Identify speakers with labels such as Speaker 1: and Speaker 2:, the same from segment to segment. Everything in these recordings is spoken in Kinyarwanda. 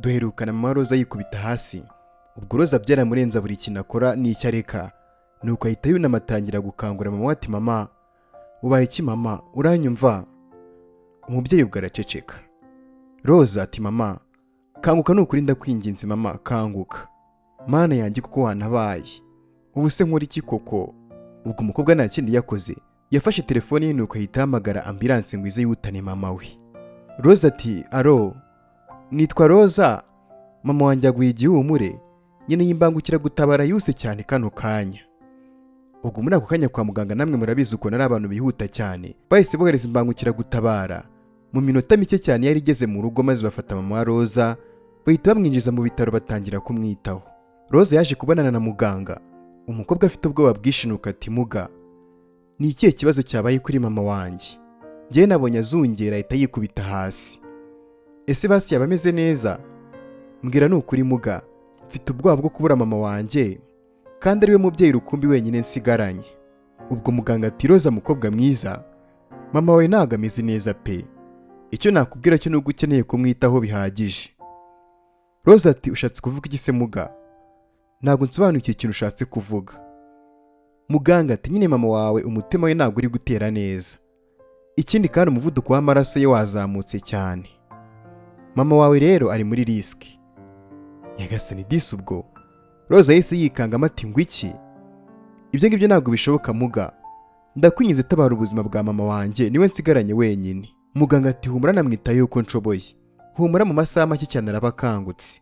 Speaker 1: duherukana mama Roza yikubita hasi. Ubwo Roza byaramurenza buri kintu akora n'icyo areka, nuko ahita yunama atangira gukangura mama ati mama ubaye iki mama uranyumva? Umubyeyi ubwo araceceka. Roza ati mama kanguka nukuri ndakwinginze mama kanguka, mana yanjye kuko wantabaye, ubu se nkora iki koko? Ubwo umukobwa nta kindi yakoze, yafashe telefone ye nuko ahita ahamagara ambulance ngo ize yutane mama we. Roza ati aro nitwa Roza, mama wanjye aguye igihumure, nyine yimbangukira gutabara yuse cyane kano kanya. Ubwo muri ako kanya kwa muganga namwe murabizi uko nari abantu bihuta cyane, bahise bohereza imbangukira gutabara. Mu minota mike cyane yari igeze mu rugo maze bafata mama wa Roza bahita bamwinjiza mu bitaro batangira kumwitaho. Roza yaje kubonana na muganga. Umukobwa afite ubwoba bwishinuka ati muga ni ikihe kibazo cyabaye kuri mama wanjye? Njye nabonye azungera ahita yikubita hasi. Ese basi yaba ameze neza? Mbwira nukuri muga, mfite ubwoba bwo kubura mama wanjye kandi ariwe mubyeyi rukumbi wenyine nsigaranye. Ubwo muganga ati Roza mukobwa mwiza, mama wawe ntago ameze neza pe, icyo nakubwira cyo nuko ukeneye kumwitaho bihagije. Roza ati ushatse kuvuga iki se muga? Ntago nsobanukiye ikintu ushatse kuvuga. Muganga ati nyine mama wawe umutima we ntago uri gutera neza, ikindi kandi umuvuduko w'amaraso ye wazamutse cyane. Mama wawe rero ari muri risk. Nyagasani disi ubwo Roza yese yikanga ati ngo iki? Ibyo ngibyo ntago bishoboka muga, ndakwinyize tabara ubuzima bwa mama wanjye niwe nsigaranye wenyine. Muganga ati humura namwitaye uko nshoboye, humura mu masaha make cyane arabakangutse,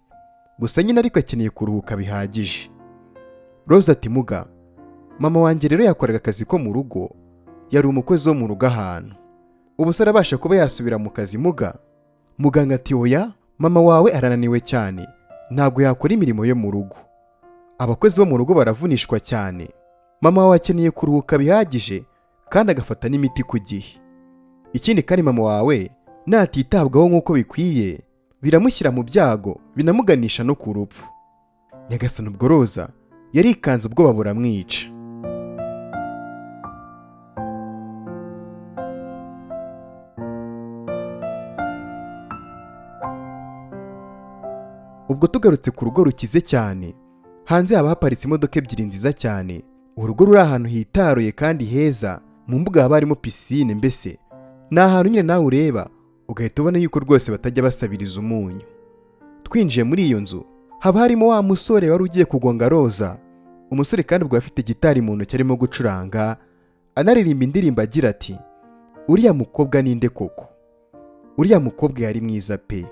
Speaker 1: gusa nyine ariko akeneye kuruhuka bihagije. Roza ati muga mama wanjye rero yakoraga akazi ko mu rugo, yari umukozi wo mu rugo ahantu, ubu se arabasha kuba yasubira mu kazi muga? Muganga ati oya, mama wawe arananiwe cyane, ntabwo yakora imirimo yo mu rugo, abakozi bo mu rugo baravunishwa cyane, mama wawe akeneye kuruhuka bihagije kandi agafata n'imiti ku gihe. Ikindi kandi mama wawe natitabwaho nk'uko bikwiye biramushyira mu byago binamuganisha no ku rupfu. Nyagasani ubwo Roza yarikanze ubwoba buramwica. Ubwo tugarutse ku rugo rukize cyane, hanze haba haparitse imodoka ebyiri nziza cyane. Urugo ruri ahantu hitaruye kandi heza, mu mbuga haba harimo pisine, mbese ni ahantu nyine nawe ureba ugahita ubona yuko rwose batajya basabiriza umunyu. Twinjiye muri iyo nzu haba harimo wa musore wari ugiye kugonga Roza. Umusore kandi ubwo afite gitari mu ntoki arimo gucuranga anaririmba indirimbo agira ati uriya mukobwa ninde koko? Uriya mukobwa yari mwiza pe,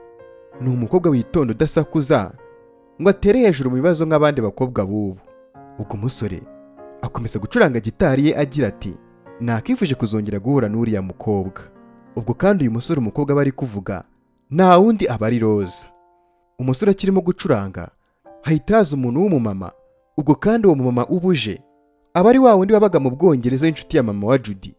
Speaker 1: ni umukobwa witonda udasakuza ngo atere hejuru mu bibazo nk'abandi bakobwa bubu. Ubwo umusore akomeza gucuranga gitari ye agira ati nakifuje kuzongera guhura n'uriya mukobwa. Ubwo kandi uyu musore umukobwa bari kuvuga nta wundi aba ari Roza. Umusore akirimo gucuranga hahita haza umuntu w'umumama. Ubwo kandi uwo mumama ubuje aba ari wa wundi wabaga mu Bwongereza w'inshuti ya mama wa Judy,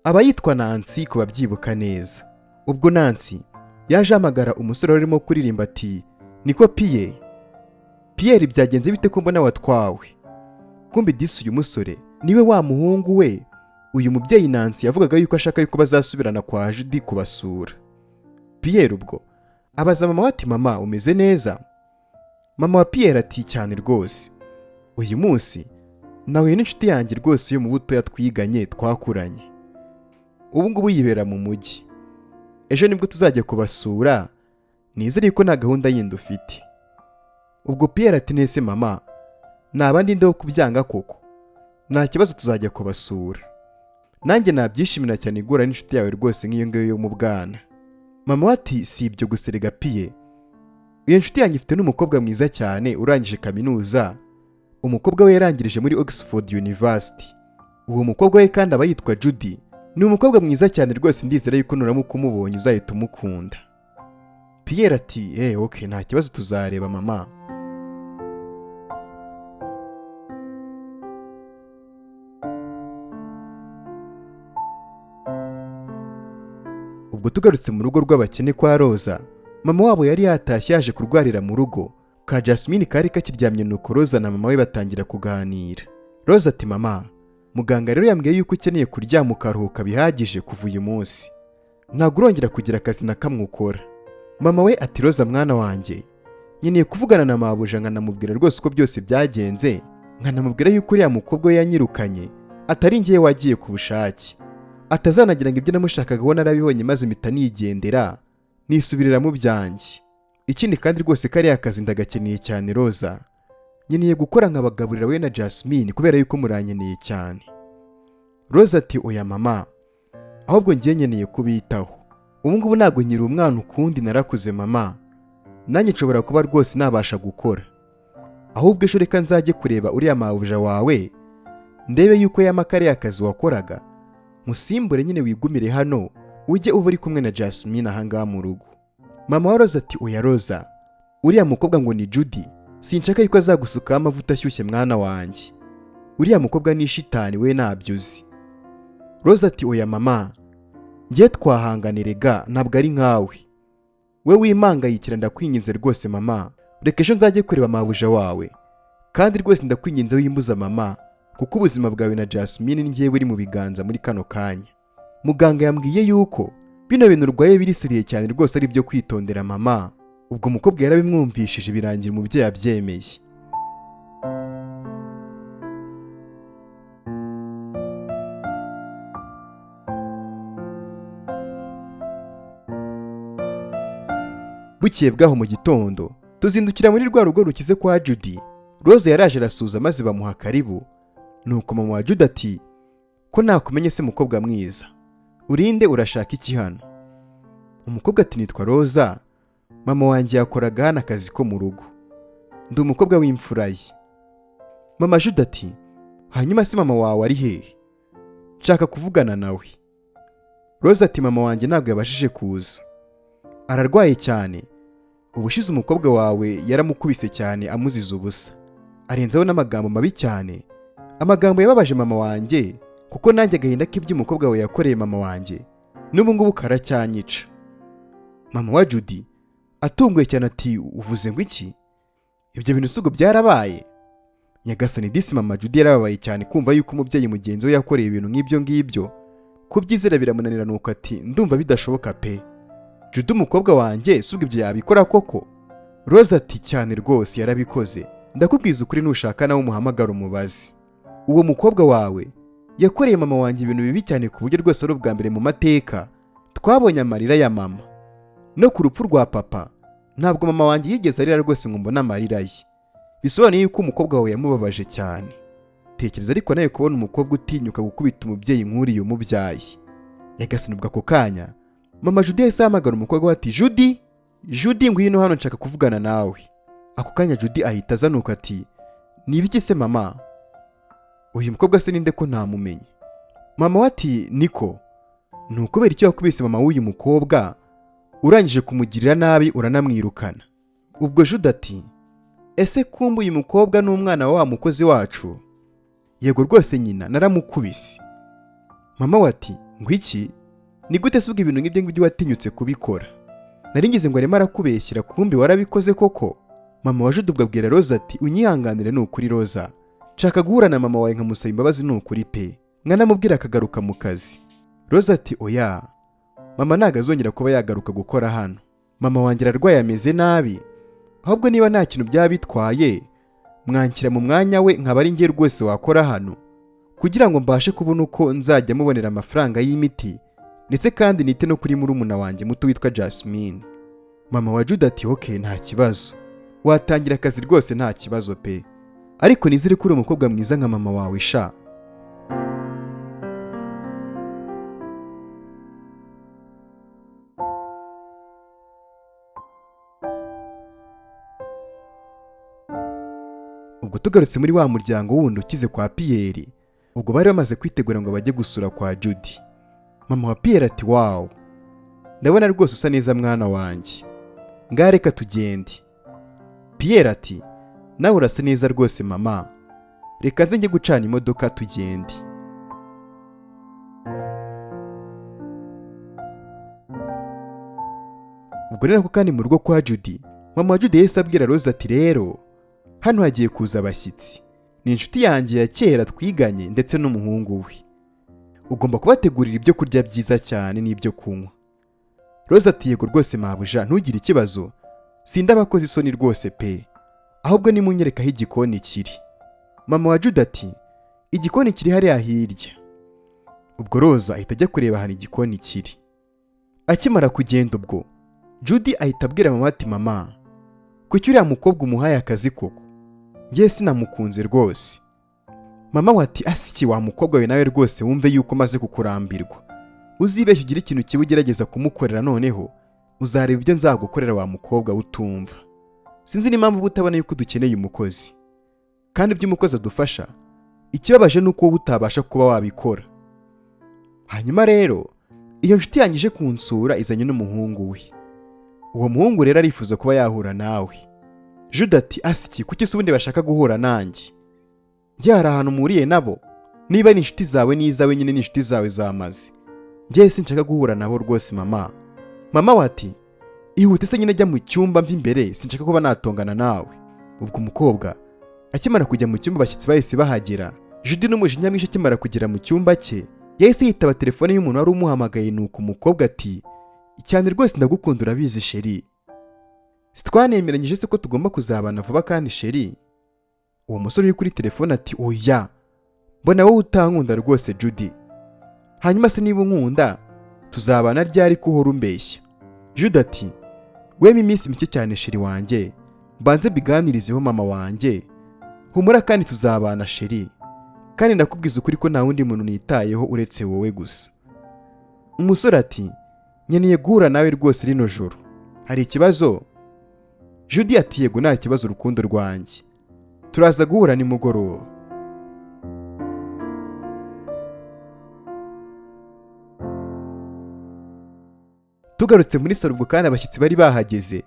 Speaker 1: aba yitwa Nancy ku babyibuka neza. Ubwo Nancy yaje amagara umusore urimo kuririmba ati niko Pierre byagenze bite ko mbona watwawe? Kumbe disi uyu musore niwe wa muhungu we uyu mubyeyi Nancy yavugaga yuko ashaka yuko bazasubirana kwa Judy kubasura. Pierre ubwo abaza mama ati mama umeze neza? Mama wa Pierre ati cyane rwose, uyu munsi nawe n'inshuti yanjye rwose yo mu buto twiganye twakuranye, ubu ngubu yibera mu mujyi, ejo nibwo tuzajya kubasura, nizere ko nta gahunda yindi ufite. Ubwo Pierre ati nese mama nabandi ndeho kubyanga koko, nta kibazo tuzajya kubasura, nanjye nabyishimira cyane igura n'inshuti yawe rwose nk'iyo ngiyo yo mu bwana. Mama ati si ibyo guserega Pierre, iyo nshuti yanjye ifite n'umukobwa mwiza cyane urangije kaminuza, umukobwa we yarangirije muri Oxford University. Uwo mukobwa we kandi aba yitwa Judy, ni umukobwa mwiza cyane rwose, ndizera yuko nuramuka umubonye uzahita umukunda. Pierre ati okay nta kibazo tuzareba mama. Ubwo tugarutse mu rugo rw'abakene kwa Roza, mama wabo yari yatashye yaje kurwarira mu rugo. Ka Jasmine kari kakiryamye nuko Roza na mama we batangira kuganira. Roza ati mama, muganga rero yambwiye yuko ukeneye kuryama ukaruhuka bihagije kuva uyu munsi, ntabwo urongera kugira akazi na kamwe ukora. Mama we ati Roza mwana wanjye, nkeneye kuvugana na mabuja nkanamubwira rwose uko byose byagenze, nkanamubwira yuko uriya mukobwa we yanyirukanye atari ngewe wagiye ku bushake, atazanagira ngo ibyo namushakaga ubona narabibonye maze mpita nigendera nisubirira mu byanjye. Ikindi kandi rwose kariya kazi ndagakeneye cyane Roza, nkeneye gukora nkabagaburira we na Jasmine kubera yuko muranyeneye cyane. Roza ati oya mama, ahubwo ngiye nkeneye kubitaho, ubu ngubu ntabwo nkiri umwana ukundi, narakuze mama, nanjye nshobora kuba rwose nabasha gukora, ahubwo ejo reka nzajye kureba uriya mabuja wawe ndebe yuko yama kariya kazi wakoraga, musimbure nyine wigumire hano ujye uba uri kumwe na Jasmine ahangaha mu rugo. Mama wa Roza ati oya Roza, uriya mukobwa ngo ni Judy, sinshaka yuko azagusukaho amavuta ashyushye mwana wanjye, uriya mukobwa ni shitani we ntabyo uzi. Roza ati oya mama, ngiye twahanganirega ntabwo ari nkawe, we wimangayikira ndakwinginze rwose mama, reka ejo nzajye kureba mabuja wawe, kandi rwose ndakwinginze wimbuza mama, kuko ubuzima bwawe na Jasmine ngiye buri mu biganza muri kano kanya. Muganga yambwiye yuko bino bintu urwaye birisiriye cyane rwose ari byo kwitondera mama. Ubwo umukobwa yarabimwumvishije birangira umubyeyi abyemeye. Bukiye bwaho mu gitondo tuzindukira muri rwa rugo rukize kwa Judy. Rose yaraje arasuza maze bamuha karibu, nuko mama wa Judy ati ko nakumenye se mukobwa mwiza, urinde urashaka iki hano? Umukobwa ati nitwa Roza, mama wanjye yakoraga hano akazi ko mu rugo, ndi umukobwa w'imfura ye. Mama Judy ati hanyuma se mama wawe ari hehe? Nshaka kuvugana nawe. Roza ati mama wanjye ntabwo yabashije kuza, ararwaye cyane, ubushize umukobwa wawe yaramukubise cyane amuziza ubusa, arenzaho n'amagambo mabi cyane, amagambo yababaje mama wanjye, kuko nanjye agahinda k'ibyo umukobwa wawe yakoreye mama wanjye n'ubu ngubu karacyanyica. Mama wa Judy atunguye cyane ati uvuze ngo iki? Ibyo bintu sugo byarabaye? Nyagasani disi mama Judy yarababaye cyane kumva yuko umubyeyi mugenzi we yakoreye ibintu nk'ibyo ngibyo, kubyizera biramunanira nuko ati ndumva bidashoboka pe, Judy umukobwa wanjye subwo ibyo yabikora koko? Rose ati cyane rwose yarabikoze, ndakubwiza ukuri nushaka nawe umuhamagara umubazi. Uwo mukobwa wawe yakoreye mama wanjye ibintu bibi cyane ku buryo rwose ari ubwa mbere mu mateka twabonye amarira ya mama. No ku rupfu rwa papa ntabwo mama wanjye yigeze arira rwose ngo mbone amarira ye, bisobanuye yuko umukobwa wawe yamubabaje cyane. Tekereza ariko nawe kubona umukobwa utinyuka gukubita umubyeyi nk'uriya umubyaye. Nyagasani ubwo ako kanya mama Judy yahise ahamagara umukobwa we ati Judy, Judy ngwino hano nshaka kuvugana nawe. Ako kanya Judy ahita azanuka ati ni ibiki se mama? Uyu mukobwa se ninde ko ntamumenye? Mama we ati niko, ni ukubera icyo yakubise mama w'uyu mukobwa urangije kumugirira nabi uranamwirukana. Ubwo Judy ati ese kumbe uyu mukobwa n'umwana wa mukozi wacu? Yego rwose nyina naramukubise. Mama we ati ngwiki, ni gute subwo ibintu nk'ibyo ngibyo watinyutse kubikora? Nari ngize ngo arimo arakubeshyira kumbi warabikoze koko. Mama wa Judy ubwo abwira Roza ati unyihanganire ni ukuri Roza, nshaka guhura na mama wawe nkamusaba imbabazi ni ukuri pe, nkanamubwira akagaruka mu kazi. Roza ati oya mama ntago azongera kuba yagaruka gukora hano, mama wanjye ararwaye ameze nabi, ahubwo niba nta kintu byaba bitwaye mwanshyira mu mwanya we nkaba ari ngiye rwose wakora hano, kugira ngo mbashe kubona uko nzajya mubonera amafaranga y'imiti, ndetse kandi nite no kuri murumuna wanjye muto witwa Jasmine. Mama wa Judy ati okay nta kibazo, watangira akazi rwose nta kibazo pe, ariko nizere ko uri umukobwa mwiza nka mama wawe sha. Ubwo tugarutse muri wa muryango wundi ukize kwa Pierre, ubwo bari bamaze kwitegura ngo bajye gusura kwa Judy. Mama wa Pierre ati wow, ndabona rwose usa neza mwana wanjye, ngaho reka tugende. Pierre ati nawe urasa neza rwose mama, reka nze njye gucana imodoka tugende. Ubwo rero kandi mu rugo kwa Judy, mama wa Judy yahise abwira Rose ati rero hano hagiye kuza abashyitsi, ni inshuti yanjye ya kera twiganye ndetse n'umuhungu we, ugomba kubategurira ibyo kurya byiza cyane n'ibyo kunywa. Rose ati yego rwose mabuja ntugire ikibazo, sindabakoze isoni rwose pe, ahubwo nimunyereka aho igikoni kiri. Mama wa Judy ati igikoni kiri hariya hirya. Ubwo Roza ahita ajya kureba ahantu igikoni kiri. Akimara kugenda ubwo Judy ahita abwira mama ati mama, kuki uriya mukobwa umuhaye akazi koko? Njye sinamukunze rwose. Mama we ati asiki wa mukobwa we nawe rwose wumve yuko maze kukurambirwa. Uzibeshye ugira ikintu kibi ugerageza kumukorera noneho uzareba ibyo nzagukorera wa mukobwa utumva. Sinzi n'impamvu utabona yuko dukeneye umukozi. Kandi by'umukozi adufasha, ikibabaje nuko wowe utabasha kuba wabikora. Hanyuma rero iyo nshuti yangije kunsura izanye n'umuhungu we. Uwo muhungu rero arifuza kuba yahura nawe. Judy ati asiki kuki se ubundi bashaka guhura nanjye? Njye hari ahantu muriye nabo, niba ni inshuti zawe n'izawe nyine ni inshuti zawe zamaze. Njye sinshaka guhura nabo rwose mama. Mama we ati ihute se nyine jya mu cyumba mva imbere, sinshaka kuba natongana nawe. Ubwo umukobwa akimara kujya mu cyumba abashyitsi bahise bahagera. Judy n'umujinya mwinshi akimara kugera mu cyumba cye yahise yitaba telefone y'umuntu wari umuhamagaye, nuko umukobwa ati cyane rwose ndagukunda urabizi sheri. Sitwanemeranyije se ko tugomba kuzabana vuba kandi sheri? Uwo musore uri kuri telefone ati oya, mbona wowe utankunda rwose Judy. Hanyuma se niba unkunda tuzabana ryari ko uhora umbeshya? Judy ati wema iminsi mike cyane sheri wanjye, mbanze biganirizeho mama wanjye, humura kandi tuzabana sheri, kandi ndakubwiza ukuri ko nta wundi muntu nitayeho uretse wowe gusa. Umusore ati nkeneye guhura nawe rwose rino joro, hari ikibazo? Judy ati yego nta kibazo urukundo rwanjye, turaza guhura nimugoroba. Tugarutse muri salo ubwo kandi abashyitsi bari bahageze.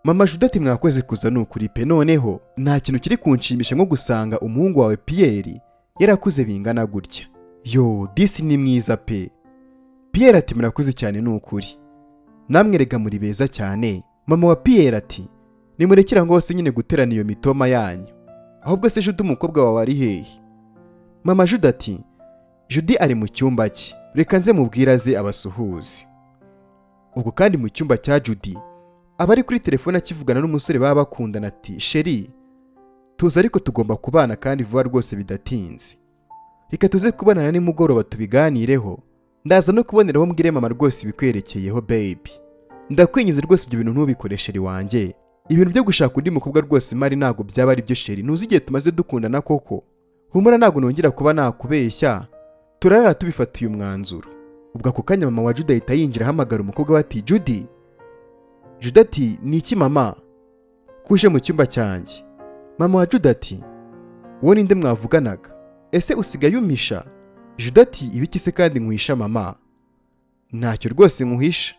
Speaker 1: Mama Judy ati mwakoze kuza nukuri pe, noneho nta kintu kiri kunshimisha nko gusanga umuhungu wawe Pierre yarakuze bingana gutya. Yo disi ni mwiza pe. Pierre ati murakoze cyane nukuri, namwe rega muri beza cyane. Mama wa Pierre ati nimurekera ngo hose nyine guterana iyo mitoma yanyu, ahubwo se Judy umukobwa wawe ari hehe? Mama Judy ati Judy ari mu cyumba cye, reka nze mubwira ze abasuhuze. Ubwo kandi mu cyumba cya Judy abari kuri telefone akivugana n'umusore baba bakundana ati sheri tuza ariko tugomba kubana kandi vuba rwose bidatinze, reka tuze kubonana nimugoroba tubiganireho, ndaza no kuboneraho mbwire mama rwose ibikwerekeyeho baby, ndakwinyize rwose ibyo bintu ntubikore sheri wanjye, ibintu byo gushaka undi mukobwa rwose mari ntago byaba ari byo sheri, ntuzigiye tumaze dukundana koko, humura ntago nongera kuba nakubeshya, turarara tubifatiye umwanzuro. Ubwo ako kanya mama wa Judy ahita yinjira ahamagara umukobwa we ati Judy. Judy ati ni iki mama kuje mu cyumba cyanjye? Mama wa Judy ati wowe ninde mwavuganaga, ese usigaye umisha? Judy ati ibiki se kandi nkuhisha mama? Ntacyo rwose nkuhisha,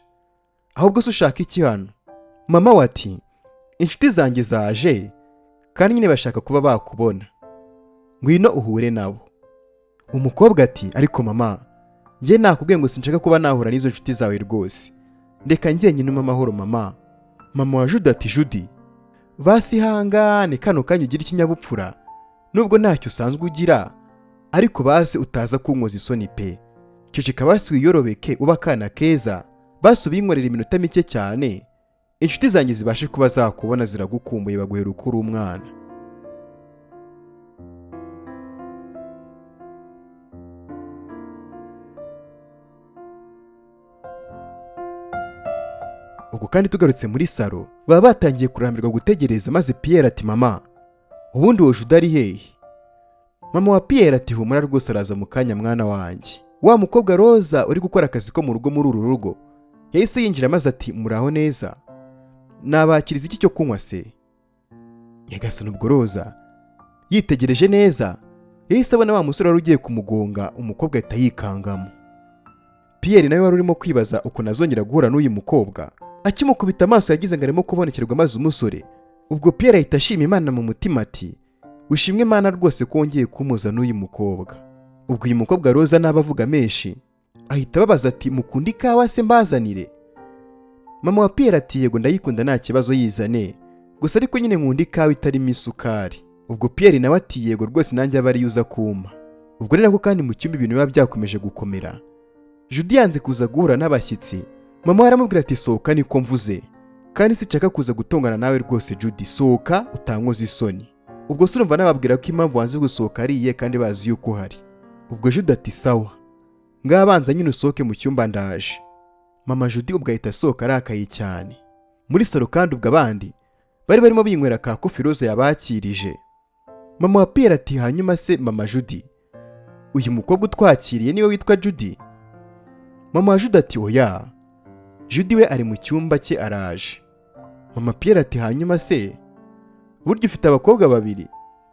Speaker 1: ahubwo se ushaka iki hano? Mama we ati inshuti zanjye zaje kandi nyine bashaka kuba bakubona, ngwino uhure nabo. Umukobwa ati ariko mama njye nakubwiye ngo sinshaka kuba nahura n'izo nshuti zawe rwose, ndeka njye nyine amahoro mama. Mama wa Judy ati Judy basi hangane kano kanya ugira ikinyabupfura, nubwo ntacyo usanzwe ugira ariko basi utaza kunkoza isoni pe, ceceka basi wiyorobeke uba kana keza, basi ubinkorera iminota mike cyane, inshuti zanjye zibashe kuba zakubona ziragukumbuye baguhera ukuri umwana. Ubwo kandi tugarutse muri salo baba batangiye kurambirwa gutegereza, maze Pierre ati mama ubundi wowe Judy ari hehe? Mama wa Pierre ati humura rwose araza mu kanya mwana wanjye. Wa mukobwa Roza uri gukora akazi ko mu rugo muri uru rugo yahise yinjira maze ati muraho neza, nabakiriza iki cyo kunywa se? Yagasana ubwo Roza yitegereje neza yahise abona wa musore wari ugiye kumugonga, umukobwa ahita yikangamo. Pierre nawe wari urimo kwibaza uko nazongera guhura n'uyu mukobwa, akimukubita amaso yagize ngo arimo kubonekerwa maze umusore. Ubwo Pierre ahita ashima Imana mu mutima ati ushimwe Imana rwose ko wongeye kumuza n'uyu mukobwa. Ubwo uyu mukobwa Roza n'abavuga menshi ahita babaza ati mukunda ikawa se mbazanire? Mama wa Pierre ati yego ndayikunda nta kibazo yizane, gusa ariko nyine nkunda ikawa itarimo isukari. Ubwo Pierre nawe ati yego rwose nanjye aba ari uza kuma. Ubwo rero kandi mu cyumba ibintu biba byakomeje gukomera. Judy yanze kuza guhura n'abashyitsi, mama aramubwira ati sohoka niko mvuze, kandi sinshaka kuza gutongana nawe rwose Judy, sohoka utankoza isoni. Ubwo se urumva nababwira ko impamvu wanze gusohoka ari iye kandi bazi yuko uhari. Ubwo Judy ati sawa, ngabanza nyine usohoke mu cyumba ndaje. Mama Judy ubwo ahita asohoka arakaye cyane. Muri salo kandi ubwo abandi bari barimo binywera ka kofi roza yabakirije. Mama wa Pierre ati hanyuma se mama Judy, uyu mukobwa utwakiriye niwe witwa Judy? Mama wa Judy ati oya, Judy we ari mu cyumba cye araje. Mama Pierre ati hanyuma se burya ufite abakobwa babiri?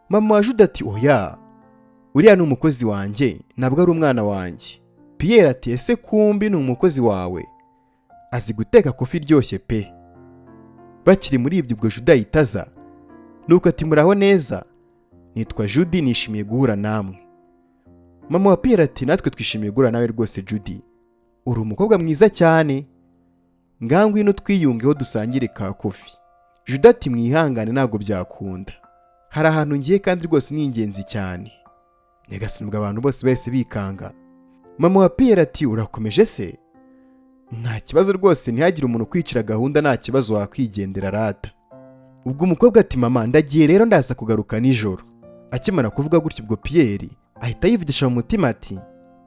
Speaker 1: Mama wa Judy ati oya, uriya ni umukozi wanjye ntabwo ari umwana wanjye. Pierre ati ese kumbi ni umukozi wawe? Azi guteka kofi iryoshye pe. Bakiri muri ibyo ubwo Judy ahitaza nuko ati muraho neza, nitwa Judy nishimiye guhura namwe. Mama wa Pierre ati natwe twishimiye guhura nawe rwose Judy, uri umukobwa mwiza cyane, ngwino twiyungeho dusangire ka kofi. Judy ati mwihangane ntabwo byakunda, hari ahantu ngiye kandi rwose ni ingenzi cyane. Nyagasani abantu bose bahise bikanga. Mama wa Pierre ati urakomeje se? Nta kibazo rwose, ntihagire umuntu kwicira gahunda, nta kibazo wakwigendera rata. Ubwo umukobwa ati mama ndagiye rero ndaza kugaruka nijoro. Akimara kuvuga gutyo ubwo Pierre ahita yivugisha mu mutima ati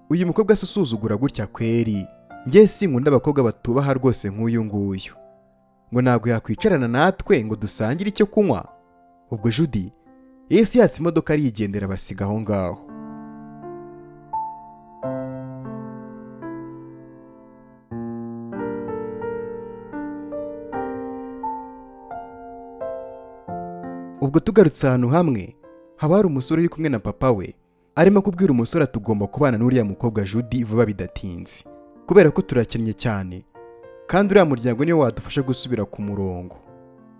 Speaker 1: uyu mukobwa asusuzugura gutya kweri, njye sinkunda abakobwa batubaha rwose nk'uyu nguyu, ngo ntabwo yakwicarana natwe ngo dusangire icyo kunywa. Ubwo Judy yahise yatsa imodoka arigendera basiga aho ngaho. Ubwo tugarutse ahantu hamwe haba hari umusore uri kumwe na papa we, arimo kubwira umusore atugomba kubana n'uriya mukobwa Judy vuba bidatinze kubera ko turakennye cyane kandi uriya muryango niwe wadufasha gusubira ku murongo.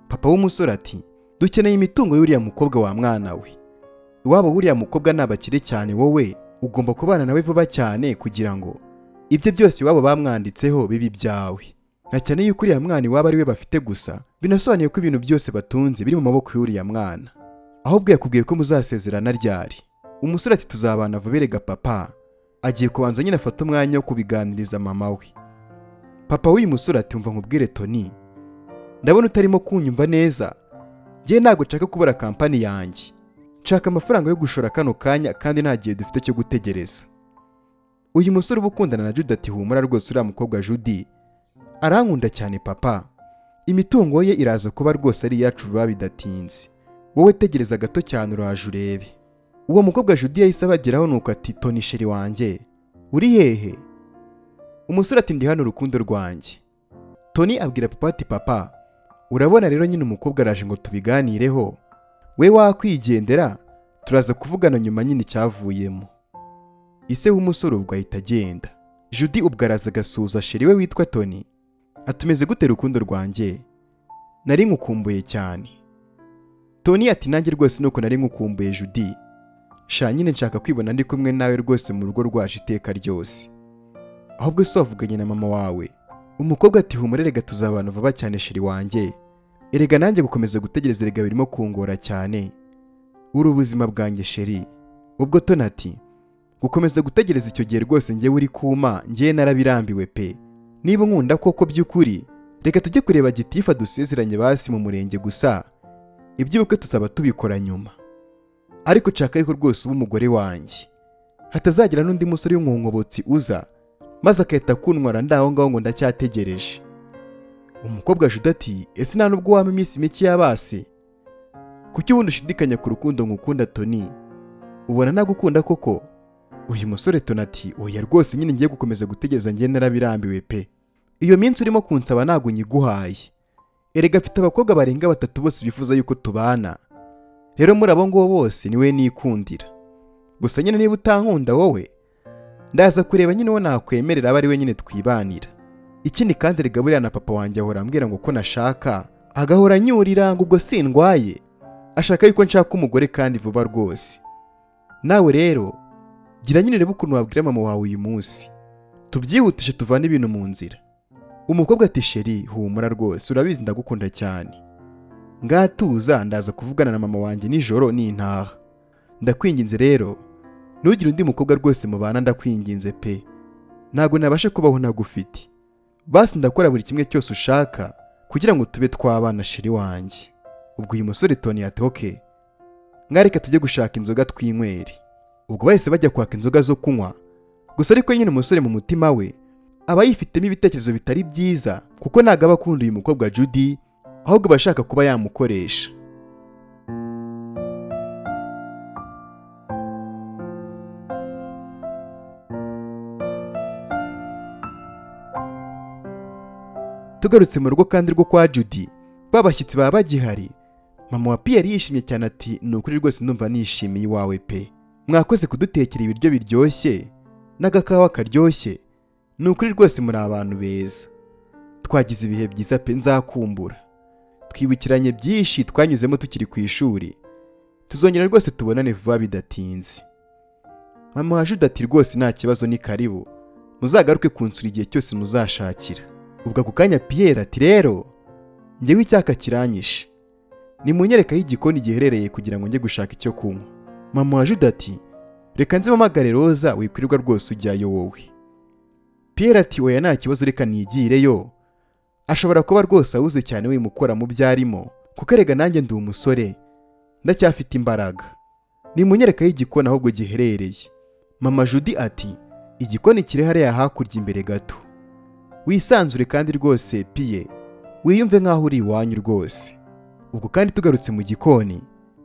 Speaker 1: Papa w'umusore ati dukeneye imitungo y'uriya mukobwa wa mwana we, iwabo w'uriya mukobwa nabakire cyane, wowe ugomba kubana nawe vuba cyane kugira ngo ibyo byose iwabo bamwanditseho bibi byawe. Na cyane yuko uriya mwana iwabo ari we bafite gusa, binasobanuye ko ibintu byose batunze biri mu maboko y'uriya mwana. Ahubwo yakubwiye ko muzasezerana ryari. Umusore ati tuzabana vuba erega papa. Agiye kubanza nyine afata umwanya wo kubiganiriza mama we. Papa w'uyu musore ati umva nkubwire Tony, ndabona utarimo kunyumva neza, njye ntabwo nshaka kubura kampani yanjye, nshaka amafaranga yo gushora kano kanya kandi nta gihe dufite cyo gutegereza. Uyu musore uba ukundana na Judy ati humura rwose uriya mukobwa Judy arankunda cyane papa, imitungo ye iraza kuba rwose ari iyacu vuba bidatinze, wowe tegereza gato cyane uraje urebe. Uwo mukobwa Judy yahise abageraho nuko ati Tony sheri wanjye uri hehe? Umusore ati ndi hano urukundo rwanjye. Tony abwira papa ati papa urabona rero nyine umukobwa araje ngo tubiganireho, we wakwigendera turaza kuvugana nyuma nyine cyavuyemo. Ise w'umusore ubwo ahita agenda. Judy ubwo araza agasuhuza sheri we witwa Tony, atumeze gute rukundo rwanjye, nari nkukumbuye cyane. Tony ati nanjye rwose nuko nari nkukumbuye Judy, sha nyine nshaka kwibona ndi kumwe nawe rwose mu rugo rwaje iteka ryose. Ahubwo se wavuganye na mama wawe? Umukobwa ati humura erega tuzabana vuba cyane sheri wanjye, erega nanjye gukomeza gutegereza erega birimo kungora cyane, uri ubuzima bwanjye sheri. Ubwo Tony ati gukomeza gutegereza icyo gihe rwose njye uri kuma, njye narabirambiwe pe. Niba nkunda koko by'ukuri reka tujye kureba gitifa dusezeranye basi mu murenge gusa, iby'ubukwe tuzaba tubikora nyuma. Ariko nshaka yuko rwose uba umugore wanjye, hatazagira n'undi musore w'umwonkobotsi uza maze akahita kuntwara ndaho ngaho ngo ndacyategereje. Umukobwa Judy ati ese nta nubwo wama iminsi mike yabase? Kuki ubundi ushidikanya ku rukundo ngukunda Tony? Ubona nagukunda koko? Uyu musore Tony ati oya rwose nyine ngiye gukomeza gutegereza njye narabirambiwe pe. Iyo minsi urimo kunsaba ntago nyiguhaye, erega afite abakobwa barenga 3 bose bifuza yuko tubana, rero muri abo ngo bose niwe nikundira. Gusa nyine niba utankunda wowe ndaza kureba nyine wo nakwemerera abari we nyine twibanira. Ikindi kandi erega buriya na papa wanjye ahora ambwira ngo ko nashaka, agahora nyurira ngo ubwo sindwaye, ashaka yuko nshaka umugore kandi vuba rwose. Nawe rero gira nyine reba ukuntu wabwira mama wawe uyu munsi, tubyihutishe tuvane ibintu mu nzira. Umukobwa ati sheri humura rwose urabizi ndagukunda cyane, ngatuza ndaza kuvugana na mama wanjye nijoro nintaha. Ndakwinginze rero ntugire undi mukobwa rwose mubana, ndakwinginze pe, ntago nabashe kubaho ntagufite. Basi ndakora buri kimwe cyose ushaka kugira ngo tube twabana sheri wanjye. Ubwo uyu musore Tony ati okay, mwareka tujye gushaka inzoga twinywere. Ubwo bahise bajya kwaka inzoga zo kunywa, gusa ariko nyine umusore mu mutima we aba yifitemo ibitekerezo bitari byiza kuko ntago aba akunda uyu mukobwa Judy, ahubwo bashaka kuba yamukoresha. Tugarutse mu rugo kandi rwo kwa Judy, babashyitsi baba bagihari. Mama wa Pierre yishimye cyane ati ni ukuri rwose ndumva nishimiye iwawe pe, mwakoze kudutekera ibiryo biryoshye n'agakawa karyoshye, ni ukuri rwose muri abantu beza, twagize ibihe byiza pe, nzakumbura, twibukiranye byinshi twanyuzemo tukiri ku ishuri, tuzongera rwose tubonane vuba bidatinze. Mama wa Judy ati rwose nta kibazo, ni karibu, muzagaruke kunsura igihe cyose muzashakira. Ubwo ako kanya Pierre ati rero njyewe icyaka kiranyishe, nimunyereka aho igikoni giherereye kugira ngo njye gushaka icyo kunywa. Mama wa Judy ati reka nze mpamagare Roza, wikwirirwa rwose ujyayo wowe. Pierre ati oya nta kibazo, reka nigireyo, ashobora kuba rwose ahuze cyane wimukora mu byarimo, kuko erega nanjye ndi umusore ndacyafite imbaraga, nimunyereka aho igikoni ahubwo giherereye. Mama Judy ati igikoni kiri hariya hakurya imbere gato, wisanzure kandi rwose Pierre wiyumve nk'aho uri iwanyu rwose. Ubwo kandi tugarutse mu gikoni,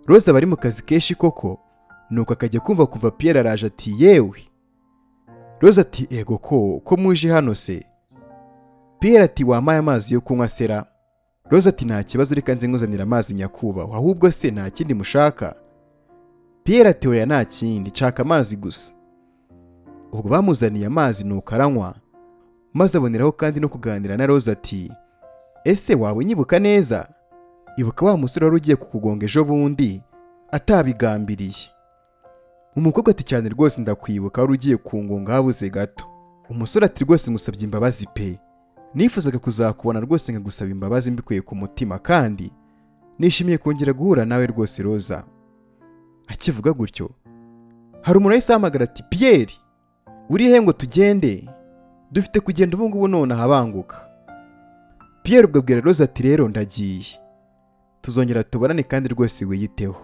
Speaker 1: Roza bari mu kazi kenshi koko, nuko akajya kumva kuva Pierre araje ati yewe. Roza ati ego ko muje hano se? Pierre ati wampaye amazi yo kunywa sera? Roza ati nta kibazo, reka nze nkuzanira amazi nyakubahwa, ahubwo se nta kindi mushaka? Pierre ati oya nta kindi, nshaka amazi gusa. Ubwo bamuzaniye amazi nuko aranywa, maze aboneraho kandi no kuganira na Roza ati ese wawe nyibuka neza? Ibuka wa musore wari ugiye kukugonga ejo bundi atabigambiriye? Umukobwa ati cyane rwose ndakwibuka, wari ugiye kungonga habuze gato. Umusore ati rwose musabye imbabazi pe, nifuzaga kuzakubona rwose nkagusaba imbabazi mbikuye ku mutima, kandi nishimiye kongera guhura nawe rwose Roza. Akivuga gutyo hari umuntu wahise ahamagara ati Pierre uri he ngo tugende? Dufite kugenda ubu ngubu none ahabanguka. Pierre ubwo abwira Roza ati rero ndagiye, tuzongera tubonane kandi rwose wiyiteho.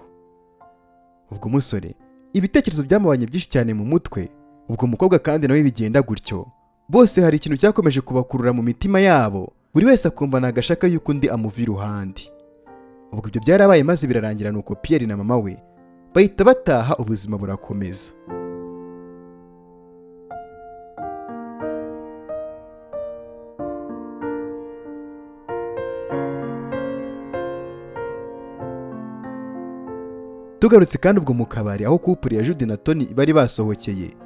Speaker 1: Ubwo umusore ibitekerezo byamubanye byinshi cyane mu mutwe. Ubwo umukobwa kandi nawe bigenda gutyo, bose hari ikintu cyakomeje kubakurura mu mitima yabo, buri wese akumva nagashaka yuko undi amuva iruhande. Ubwo ibyo byarabaye maze birarangira, nuko Pierre na mama we bahita bataha, ubuzima burakomeza. Tugarutse kandi ubwo mu kabari aho couple ya Judy na Tony bari basohokeye.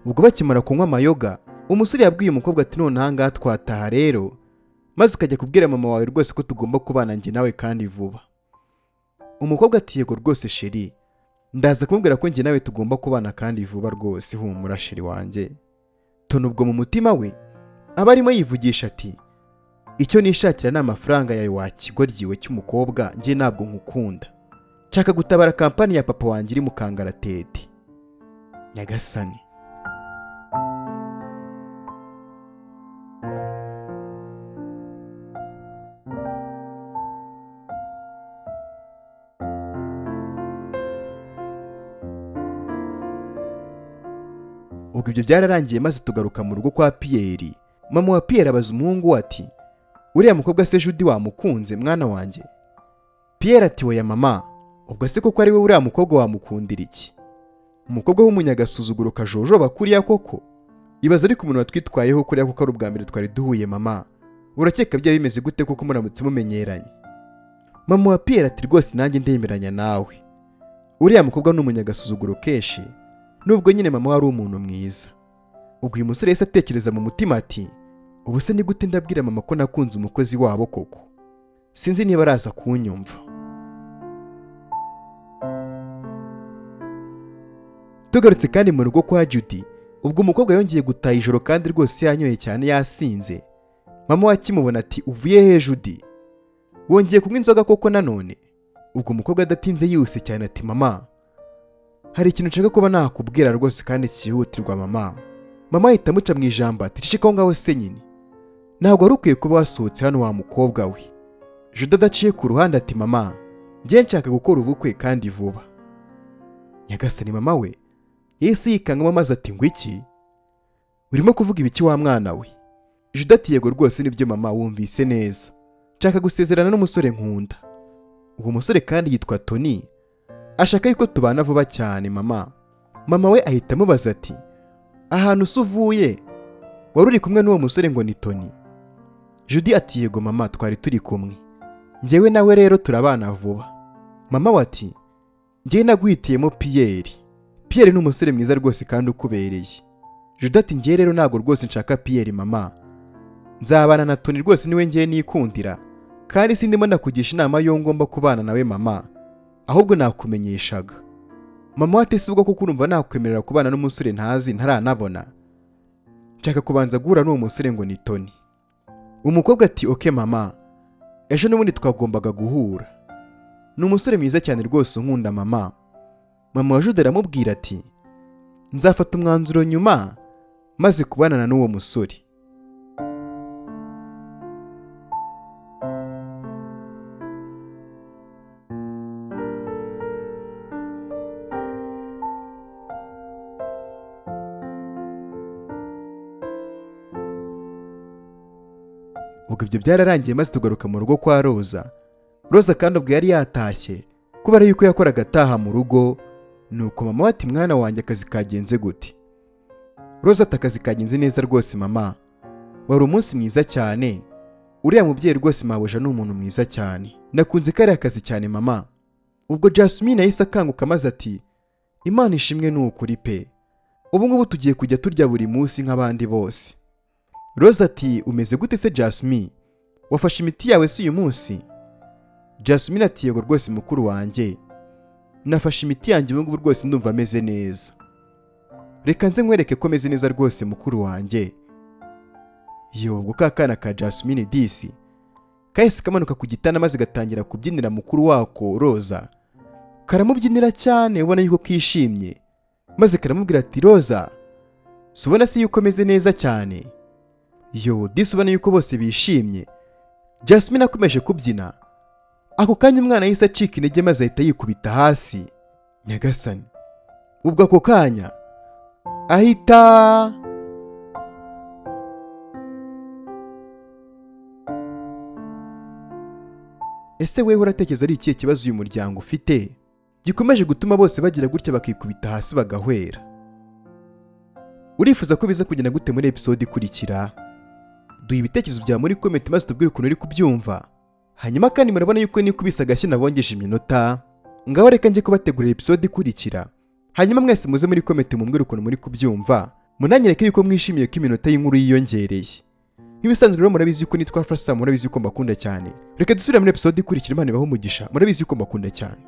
Speaker 1: Ubwo bakimara kunywa amayoga, umusore yabwiye umukobwa ati none ahangaha twataha rero, maze ukajya kubwira mama wawe rwose ko tugomba kubana njye nawe kandi vuba. Umukobwa ati yego rwose sheri, ndaza kumubwira ko njye nawe tugomba kubana kandi vuba rwose, humura sheri wanjye. Tony ubwo mu mutima we aba arimo yivugisha ati icyo nishakira ni amafaranga yawe wakigoryiwe cy'umukobwa, njye ntabwo nkukunda, nshaka gutabara kampani ya papa wanjye iri mu kangaratete. Nyagasani. Ubwo ibyo byararangiye maze tugaruka mu rugo kwa Pierre. Mama wa Pierre abaza umuhungu ati uriya mukobwa se Judy wamukunze mwana wanjye? Pierre ati oya mama, ubwo se koko ari we uriya mukobwa wamukundira iki? Umukobwa w'umunyagasuzuguro kajojoba kuriya koko? Ibaza ariko umuntu watwitwayeho kuriya kuko ari ubwa mbere twari duhuye mama, urakeka bya bimeze gute kuko muramutse mumenyeranye? Mama wa Pierre ati rwose nanjye ndemeranya nawe, uriya mukobwa ni umunyagasuzuguro kenshi, nubwo nyine mama wari umuntu mwiza. Ubwo uyu musore yese atekereza mu mutima ati ubu se ni gute ndabwira mama ko nakunze umukozi wabo koko? Sinzi niba araza kunyumva. Tugarutse kandi mu rugo kwa Judy, ubwo umukobwa yongeye gutaha ijoro kandi rwose yanyoye cyane yasinze. Mama we akimubona ati uvuye he Judy? Wongeye kunywa inzoga koko nanone? Ubwo umukobwa adatinze yihuse cyane ati mama, hari ikintu nshaka kuba nakubwira rwose kandi cyihutirwa mama. Mama ahita amuca mu ijambo ati shika aho ngaho se nyine, ntabwo wari ukwiye kuba wasohotse hano wa mukobwa we, Juda adaciye ku ruhande ati mama njye nshaka gukora ubukwe kandi vuba. Nyagasani mama we yahise yikangamo maze ati ngo iki urimo kuvuga ibiki wa mwana we? Juda ati yego rwose nibyo mama wumvise neza, nshaka gusezerana n'umusore nkunda. Uwo musore kandi yitwa Tony, ashaka yuko tubana vuba cyane mama. Mama we ahita amubaza ati ahantu se uvuye wari uri kumwe n'uwo musore ngo ni Tony? Judy ati yego mama twari turi kumwe, njyewe nawe rero turabana vuba. Mama we ati njyewe naguhitiyemo Pierre. Pierre ni umusore mwiza rwose kandi ukubereye. Judy ati njyewe rero ntago rwose nshaka Pierre mama, nzabana na Tony rwose niwe njyewe nikundira, kandi sindimo nakugisha inama yo ngomba kubana nawe mama, ahubwo nakumenyeshaga. Mama ati se ubwo kuko urumva nakwemerera kubana n'umusore ntazi ntaranabona? Nshaka kubanza guhura n'uwo musore ngo ni Tony. Umukobwa ati okay mama, ejo n'ubundi twagombaga guhura. Ni umusore mwiza cyane rwose unkunda mama. Mama wa Juda aramubwira ati nzafata umwanzuro nyuma maze kubanana n'uwo musore. Ubwo ibyo byararangiye maze tugaruka mu rugo kwa Roza. Roza kandi ubwo yari yatashye kubera yuko yakoraga ataha mu rugo. Nuko mama ati mwana wanjye akazi kagenze gute? Roza ati akazi kagenze neza rwose mama, wari umunsi mwiza cyane, uriya mubyeyi rwose mabuja ni umuntu mwiza cyane, nakunze kariya akazi cyane mama. Ubwo Jasmine yahise akanguka maze ati Imana ishimwe ni ukuri pe, ubu ngubu tugiye kujya turya buri munsi nk'abandi bose. Roza ati umeze gute se Jasmine, wafashe imiti yawe si uyu munsi? Jasmine ati yego rwose mukuru wanjye, nafashe imiti yanjye ubu ngubu rwose ndumva ameze neza. Reka nze nkwereke ko meze neza rwose mukuru wanjye. Ubwo kakana ka Jasmine disi kahise kamanuka ku gitanda maze gatangira kubyinira mukuru wako Roza. Karamubyinira cyane ubona yuko kishimye, maze karamubwira ati Roza subona se yuko meze neza cyane? Disi ubona yuko bose bishimye. Jasmine akomeje kubyina, ako kanya umwana yahise acika intege maze ahita yikubita hasi. Nyagasani, ubwo ako kanya ahita ese wewe uratekereza ari ikihe kibazo uyu muryango ufite gikomeje gutuma bose bagira gutya bakikubita hasi bagahwera? Urifuza ko biza kugenda gute muri episode ikurikira? Duha ibitekerezo byawe muri comment maze tubwire ukuntu uri kubyumva. Hanyuma kandi murabona yuko nikubisa agashyi nabongeje iminota, ngaho reka njye kubategurira episode ikurikira. Hanyuma mwese muze muri comment mumbwire ukuntu muri kubyumva, munanyereke yuko mwishimiye ko iminota y'inkuru yiyongereye. Nk'ibisanzwe rero murabizi yuko nitwa Samu, murabizi yuko mbakunda cyane. Reka dusubire muri episode ikurikira, Imana ibahe umugisha, murabizi yuko mbakunda cyane.